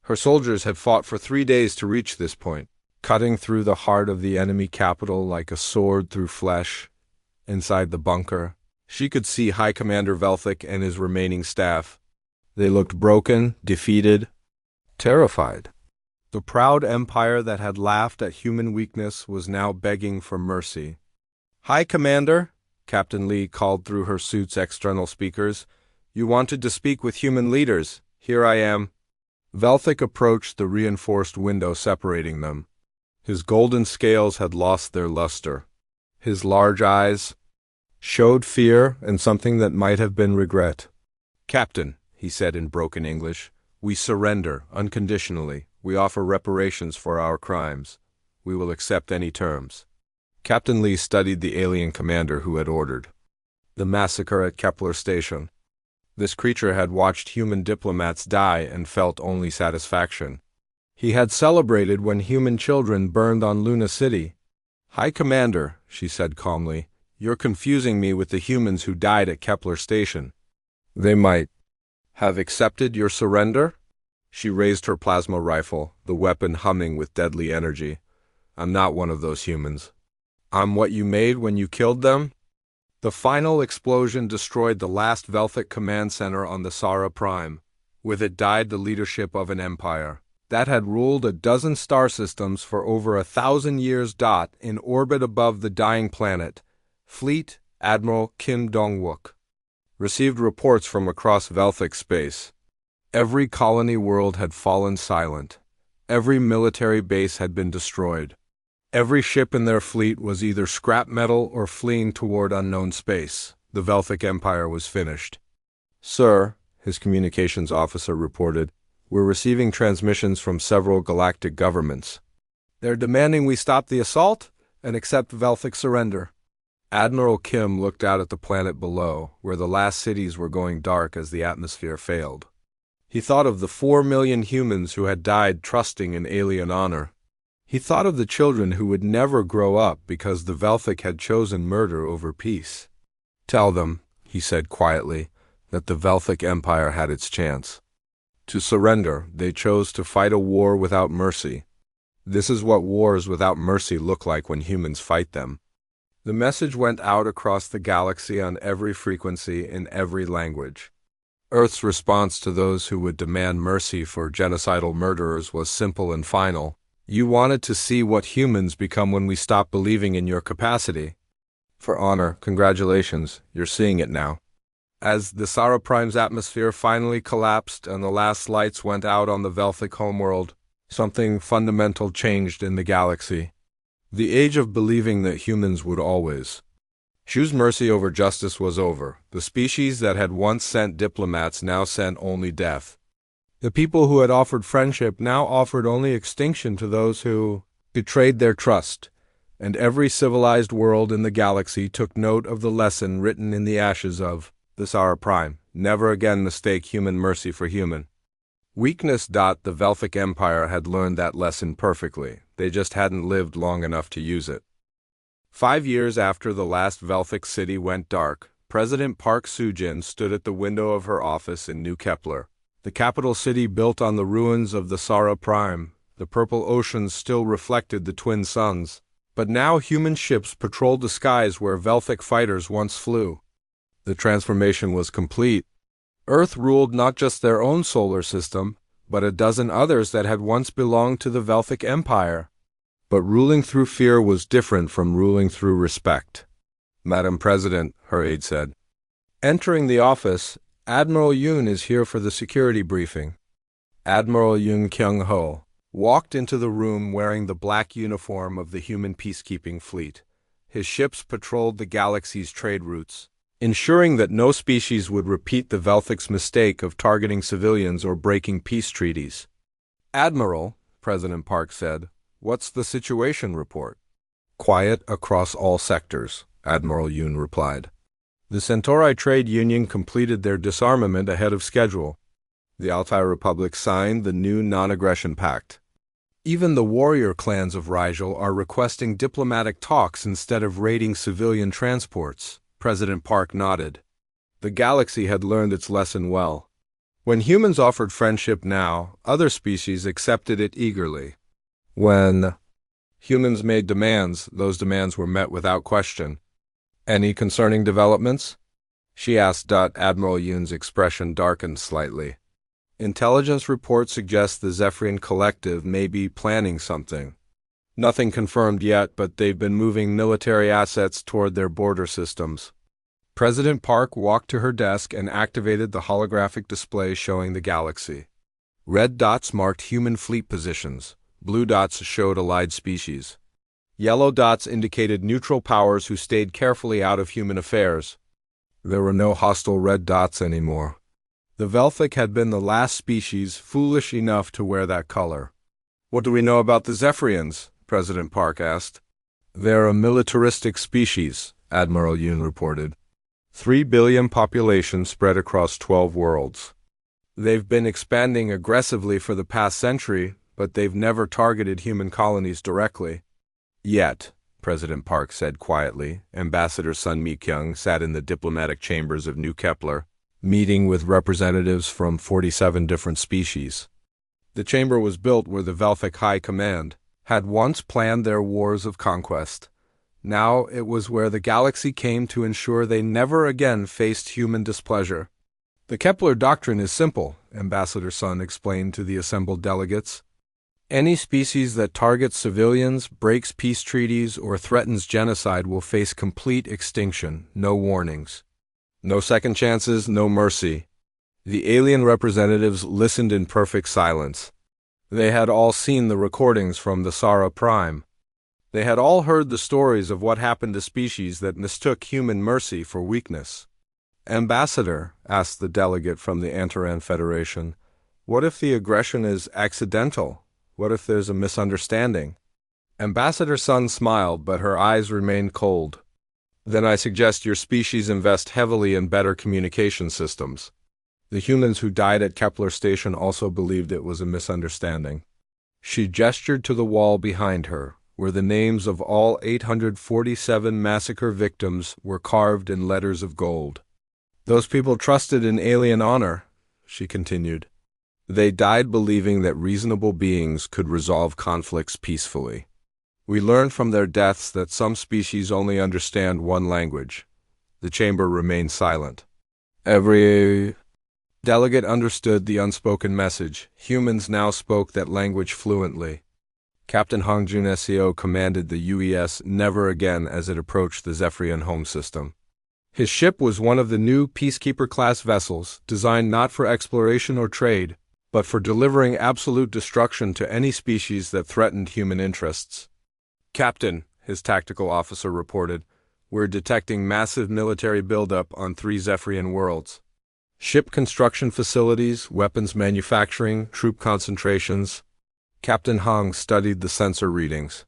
Her soldiers had fought for 3 days to reach this point, cutting through the heart of the enemy capital like a sword through flesh. Inside the bunker, she could see High Commander Velthic and his remaining staff. They looked broken, defeated, terrified. The proud empire that had laughed at human weakness was now begging for mercy. "High Commander," Captain Lee called through her suit's external speakers, "you wanted to speak with human leaders. Here I am." Velthic approached the reinforced window separating them. His golden scales had lost their luster. His large eyes showed fear and something that might have been regret. "Captain," he said in broken English, "we surrender unconditionally. We offer reparations for our crimes. We will accept any terms." Captain Lee studied the alien commander who had ordered the massacre at Kepler Station. This creature had watched human diplomats die and felt only satisfaction. He had celebrated when human children burned on Luna City. "High Commander," she said calmly, "you're confusing me with the humans who died at Kepler Station. They might have accepted your surrender?" She raised her plasma rifle, the weapon humming with deadly energy. "I'm not one of those humans. I'm what you made when you killed them." The final explosion destroyed the last Velthic command center on the Sara Prime. With it died the leadership of an empire that had ruled a dozen star systems for over 1,000 years. In orbit above the dying planet, Fleet Admiral Kim Dong-wook received reports from across Velthic space. Every colony world had fallen silent. Every military base had been destroyed. Every ship in their fleet was either scrap metal or fleeing toward unknown space. The Velthic Empire was finished. "Sir," his communications officer reported, "we're receiving transmissions from several galactic governments. They're demanding we stop the assault and accept Velthic surrender." Admiral Kim looked out at the planet below, where the last cities were going dark as the atmosphere failed. He thought of the 4 million humans who had died trusting in alien honor. He thought of the children who would never grow up because the Velthic had chosen murder over peace. "Tell them," he said quietly, "that the Velthic Empire had its chance. To surrender, they chose to fight a war without mercy. This is what wars without mercy look like when humans fight them." The message went out across the galaxy on every frequency in every language. Earth's response to those who would demand mercy for genocidal murderers was simple and final. "You wanted to see what humans become when we stop believing in your capacity. For honor, congratulations, you're seeing it now." As the Sara Prime's atmosphere finally collapsed and the last lights went out on the Velthic homeworld, something fundamental changed in the galaxy. The age of believing that humans would always choose mercy over justice was over. The species that had once sent diplomats now sent only death. The people who had offered friendship now offered only extinction to those who betrayed their trust. and every civilized world in the galaxy took note of the lesson written in the ashes of the Sara Prime: never again mistake human mercy for human weakness. The Velthic Empire had learned that lesson perfectly, they just hadn't lived long enough to use it. 5 years after the last Velthic city went dark, President Park Soo-jin stood at the window of her office in New Kepler, the capital city built on the ruins of the Sara Prime. The purple oceans still reflected the twin suns, but now human ships patrolled the skies where Velthic fighters once flew. The transformation was complete. Earth ruled not just their own solar system, but a dozen others that had once belonged to the Velthic Empire. But ruling through fear was different from ruling through respect. "Madam President," her aide said. Entering the office, "Admiral Yoon is here for the security briefing." Admiral Yoon Kyung-ho walked into the room wearing the black uniform of the human peacekeeping fleet. His ships patrolled the galaxy's trade routes, ensuring that no species would repeat the Velthic's mistake of targeting civilians or breaking peace treaties. "Admiral," President Park said, "what's the situation report?" "Quiet across all sectors," Admiral Yoon replied. The Centauri Trade Union completed their disarmament ahead of schedule. The Altai Republic signed the new Non-Aggression Pact. Even the warrior clans of Rigel are requesting diplomatic talks instead of raiding civilian transports. President Park nodded. The galaxy had learned its lesson well. When humans offered friendship now, other species accepted it eagerly. When humans made demands, those demands were met without question. "Any concerning developments?" she asked. Admiral Yoon's expression darkened slightly. "Intelligence reports suggest the Zephyrian Collective may be planning something. Nothing confirmed yet, but they've been moving military assets toward their border systems." President Park walked to her desk and activated the holographic display showing the galaxy. Red dots marked human fleet positions. Blue dots showed allied species. Yellow dots indicated neutral powers who stayed carefully out of human affairs. There were no hostile red dots anymore. The Velthic had been the last species foolish enough to wear that color. "What do we know about the Zephyrians?" President Park asked. "They're a militaristic species," Admiral Yoon reported. 3 billion population spread across 12 worlds. They've been expanding aggressively for the past century, but they've never targeted human colonies directly. "Yet," President Park said quietly. Ambassador Sun Mi-kyung sat in the diplomatic chambers of New Kepler, meeting with representatives from 47 different species. The chamber was built where the Velthic High Command had once planned their wars of conquest. Now it was where the galaxy came to ensure they never again faced human displeasure. "The Kepler doctrine is simple," Ambassador Sun explained to the assembled delegates. "Any species that targets civilians, breaks peace treaties, or threatens genocide will face complete extinction, no warnings. No second chances, no mercy." The alien representatives listened in perfect silence. They had all seen the recordings from the Sara Prime. They had all heard the stories of what happened to species that mistook human mercy for weakness. "Ambassador," asked the delegate from the Antaran Federation, "what if the aggression is accidental? What if there's a misunderstanding?" Ambassador Sun smiled, but her eyes remained cold. "Then I suggest your species invest heavily in better communication systems." The humans who died at Kepler Station also believed it was a misunderstanding. She gestured to the wall behind her, where the names of all 847 massacre victims were carved in letters of gold. "Those people trusted in alien honor," she continued. "They died believing that reasonable beings could resolve conflicts peacefully. We learned from their deaths that some species only understand one language." The chamber remained silent. Every delegate understood the unspoken message. Humans now spoke that language fluently. Captain Hongjun SEO commanded the UES Never Again as it approached the Zephyrian home system. His ship was one of the new Peacekeeper-class vessels, designed not for exploration or trade, but for delivering absolute destruction to any species that threatened human interests. "Captain," his tactical officer reported, "we're detecting massive military buildup on 3 Zephyrian worlds. Ship construction facilities, weapons manufacturing, troop concentrations." Captain Hong studied the sensor readings.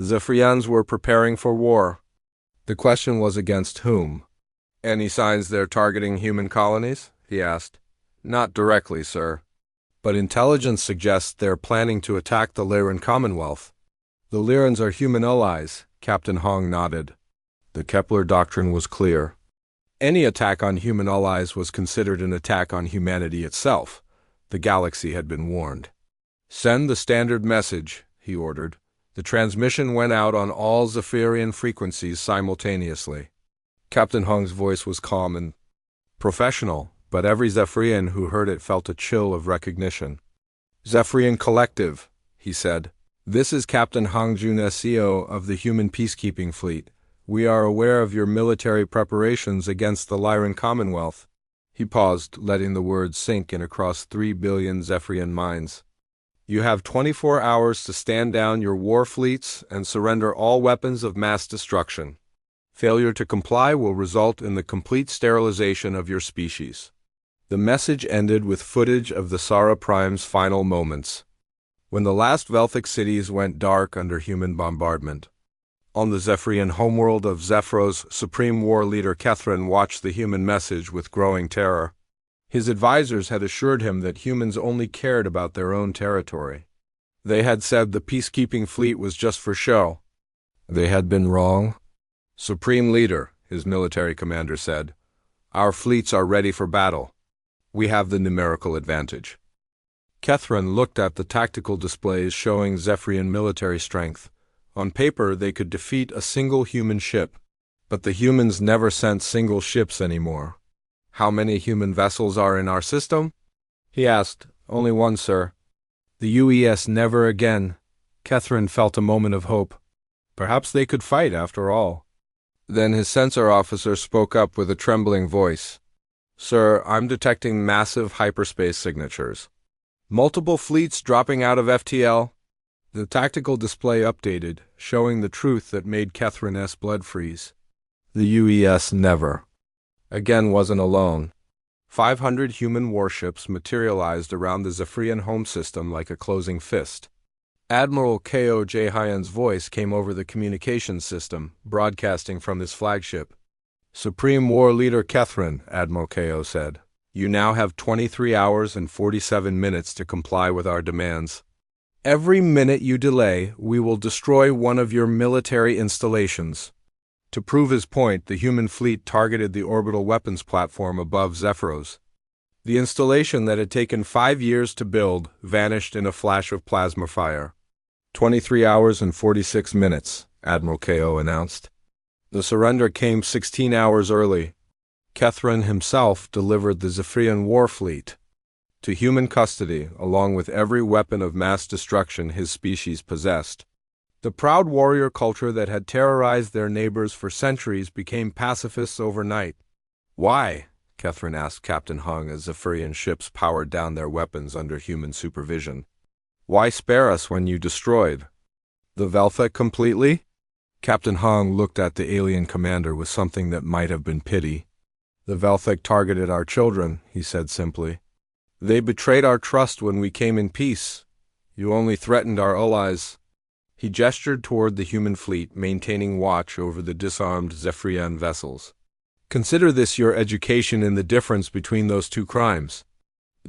Zephyrians were preparing for war. The question was against whom? Any signs they're targeting human colonies? He asked. Not directly, sir. But intelligence suggests they're planning to attack the Lyran Commonwealth. The Lyrans are human allies, Captain Hong nodded. The Kepler doctrine was clear. Any attack on human allies was considered an attack on humanity itself. The galaxy had been warned. Send the standard message, he ordered. The transmission went out on all Zephyrian frequencies simultaneously. Captain Hong's voice was calm and professional, but every Zephyrian who heard it felt a chill of recognition. Zephyrian Collective, he said. This is Captain Hong Jun, SEO of the Human Peacekeeping Fleet. We are aware of your military preparations against the Lyran Commonwealth. He paused, letting the words sink in across 3 billion Zephyrian minds. You have 24 hours to stand down your war fleets and surrender all weapons of mass destruction. Failure to comply will result in the complete sterilization of your species. The message ended with footage of the Sara Prime's final moments, when the last Velthic cities went dark under human bombardment. On the Zephyrian homeworld of Zephyros, Supreme War Leader Kethrin watched the human message with growing terror. His advisors had assured him that humans only cared about their own territory. They had said the peacekeeping fleet was just for show. They had been wrong. Supreme Leader, his military commander said, our fleets are ready for battle. We have the numerical advantage. Kethrin looked at the tactical displays showing Zephyrian military strength. On paper, they could defeat a single human ship, but the humans never sent single ships anymore. How many human vessels are in our system? He asked. Only one, sir. The UES never again. Kethrin felt a moment of hope. Perhaps they could fight after all. Then his sensor officer spoke up with a trembling voice. Sir, I'm detecting massive hyperspace signatures. Multiple fleets dropping out of FTL. The tactical display updated, showing the truth that made Kethrin's blood freeze. The UES never again wasn't alone. 500 human warships materialized around the Zephyrian home system like a closing fist. Admiral Ko Jaehyun's voice came over the communications system, broadcasting from his flagship. Supreme War Leader Kethrin, Admiral Ko said, you now have 23 hours and 47 minutes to comply with our demands. Every minute you delay, we will destroy one of your military installations. To prove his point, the human fleet targeted the orbital weapons platform above Zephyros. The installation that had taken 5 years to build vanished in a flash of plasma fire. 23 hours and 46 minutes, Admiral Ko announced. The surrender came 16 hours early. Kethrin himself delivered the Zephyrian war fleet to human custody, along with every weapon of mass destruction his species possessed. The proud warrior culture that had terrorized their neighbors for centuries became pacifists overnight. Why? Kethrin asked Captain Hong as Zephyrian ships powered down their weapons under human supervision. Why spare us when you destroyed the Velthic completely? Captain Hong looked at the alien commander with something that might have been pity. The Velthic targeted our children, he said simply. They betrayed our trust when we came in peace. You only threatened our allies. He gestured toward the human fleet, maintaining watch over the disarmed Zephyrian vessels. Consider this your education in the difference between those two crimes.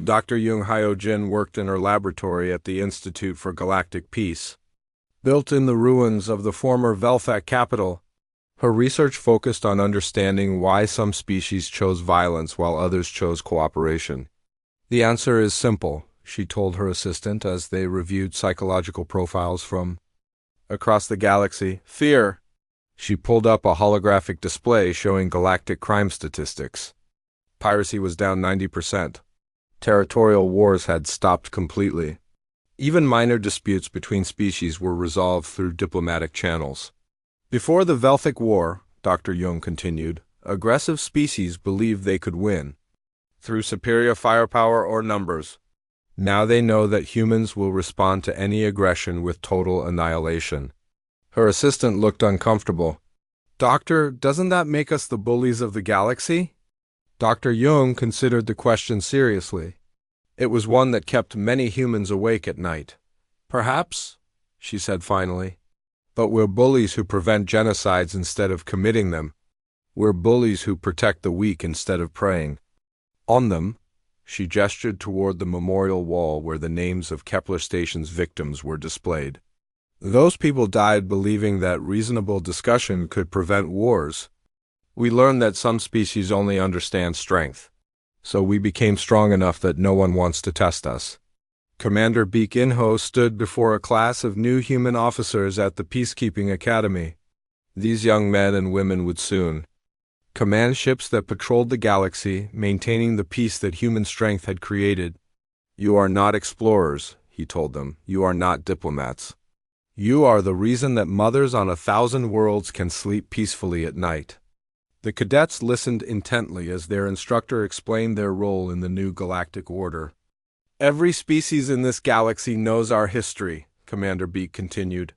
Dr. Jung Hyo-jin worked in her laboratory at the Institute for Galactic Peace. Built in the ruins of the former Velthic capital, her research focused on understanding why some species chose violence while others chose cooperation. The answer is simple, she told her assistant as they reviewed psychological profiles from across the galaxy. Fear. She pulled up a holographic display showing galactic crime statistics. Piracy was down 90%. Territorial wars had stopped completely. Even minor disputes between species were resolved through diplomatic channels. Before the Velthic War, Dr. Jung continued, aggressive species believed they could win through superior firepower or numbers. Now they know that humans will respond to any aggression with total annihilation. Her assistant looked uncomfortable. Doctor, doesn't that make us the bullies of the galaxy? Dr. Jung considered the question seriously. It was one that kept many humans awake at night. Perhaps, she said finally. But we're bullies who prevent genocides instead of committing them. We're bullies who protect the weak instead of preying on them. She gestured toward the memorial wall where the names of Kepler Station's victims were displayed. Those people died believing that reasonable discussion could prevent wars. We learned that some species only understand strength. So we became strong enough that no one wants to test us. Commander Beek Inho stood before a class of new human officers at the Peacekeeping Academy. These young men and women would soon command ships that patrolled the galaxy, maintaining the peace that human strength had created. You are not explorers, he told them. You are not diplomats. You are the reason that mothers on 1,000 worlds can sleep peacefully at night. The cadets listened intently as their instructor explained their role in the new galactic order. Every species in this galaxy knows our history, Commander Beek continued.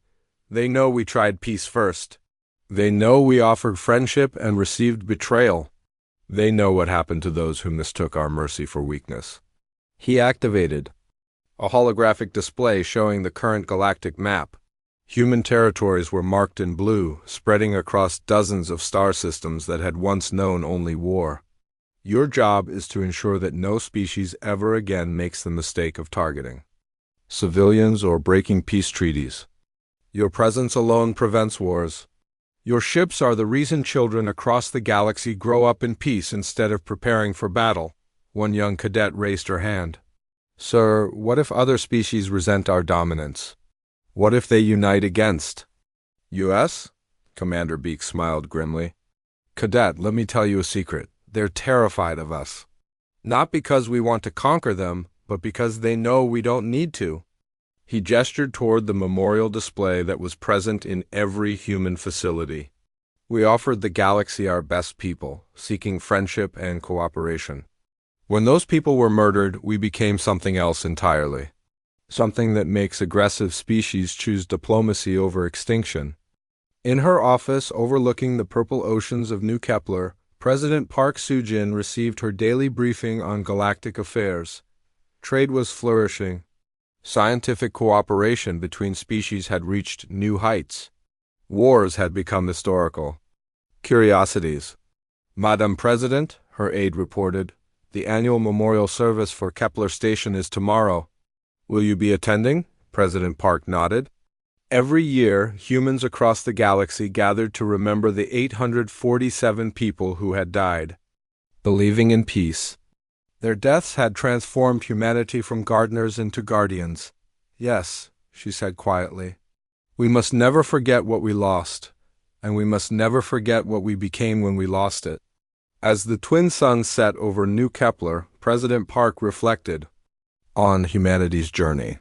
They know we tried peace first. They know we offered friendship and received betrayal. They know what happened to those who mistook our mercy for weakness. He activated a holographic display showing the current galactic map. Human territories were marked in blue, spreading across dozens of star systems that had once known only war. Your job is to ensure that no species ever again makes the mistake of targeting civilians or breaking peace treaties. Your presence alone prevents wars. Your ships are the reason children across the galaxy grow up in peace instead of preparing for battle. One young cadet raised her hand. Sir, what if other species resent our dominance? What if they unite against us? Commander Beek smiled grimly. Cadet, let me tell you a secret. They're terrified of us. Not because we want to conquer them, but because they know we don't need to. He gestured toward the memorial display that was present in every human facility. We offered the galaxy our best people, seeking friendship and cooperation. When those people were murdered, we became something else entirely. Something that makes aggressive species choose diplomacy over extinction. In her office overlooking the purple oceans of New Kepler, President Park Soo-jin received her daily briefing on galactic affairs. Trade was flourishing. Scientific cooperation between species had reached new heights. Wars had become historical. Curiosities. Madam President, her aide reported, the annual memorial service for Kepler Station is tomorrow. Will you be attending? President Park nodded. Every year, humans across the galaxy gathered to remember the 847 people who had died, believing in peace. Their deaths had transformed humanity from gardeners into guardians. Yes, she said quietly. We must never forget what we lost, and we must never forget what we became when we lost it. As the twin suns set over New Kepler, President Park reflected on humanity's journey.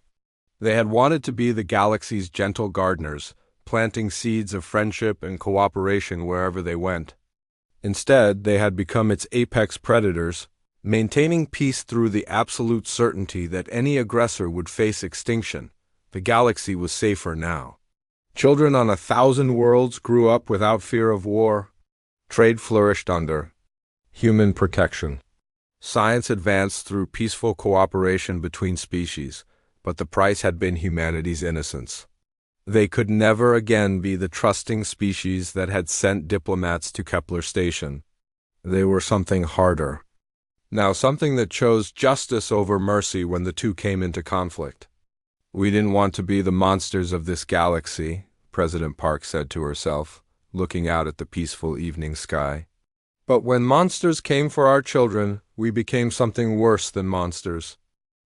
They had wanted to be the galaxy's gentle gardeners, planting seeds of friendship and cooperation wherever they went. Instead, they had become its apex predators, maintaining peace through the absolute certainty that any aggressor would face extinction. The galaxy was safer now. Children on 1,000 worlds grew up without fear of war. Trade flourished under human protection. Science advanced through peaceful cooperation between species, but the price had been humanity's innocence. They could never again be the trusting species that had sent diplomats to Kepler Station. They were something harder. Now something that chose justice over mercy when the two came into conflict. We didn't want to be the monsters of this galaxy, President Park said to herself, looking out at the peaceful evening sky. But when monsters came for our children, we became something worse than monsters.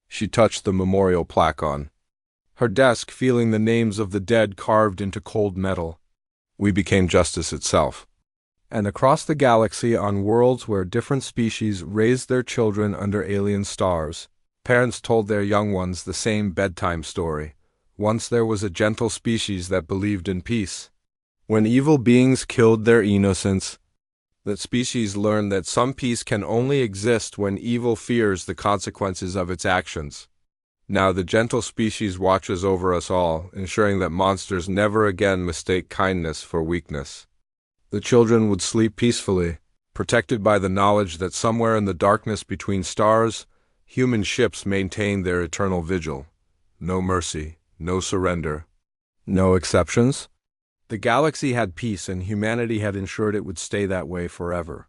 She touched the memorial plaque on her desk, feeling the names of the dead carved into cold metal. We became justice itself. And across the galaxy, on worlds where different species raised their children under alien stars, parents told their young ones the same bedtime story. Once there was a gentle species that believed in peace. When evil beings killed their innocents, that species learned that some peace can only exist when evil fears the consequences of its actions. Now the gentle species watches over us all, ensuring that monsters never again mistake kindness for weakness. The children would sleep peacefully, protected by the knowledge that somewhere in the darkness between stars, human ships maintained their eternal vigil. No mercy, no surrender, no exceptions. The galaxy had peace and humanity had ensured it would stay that way forever.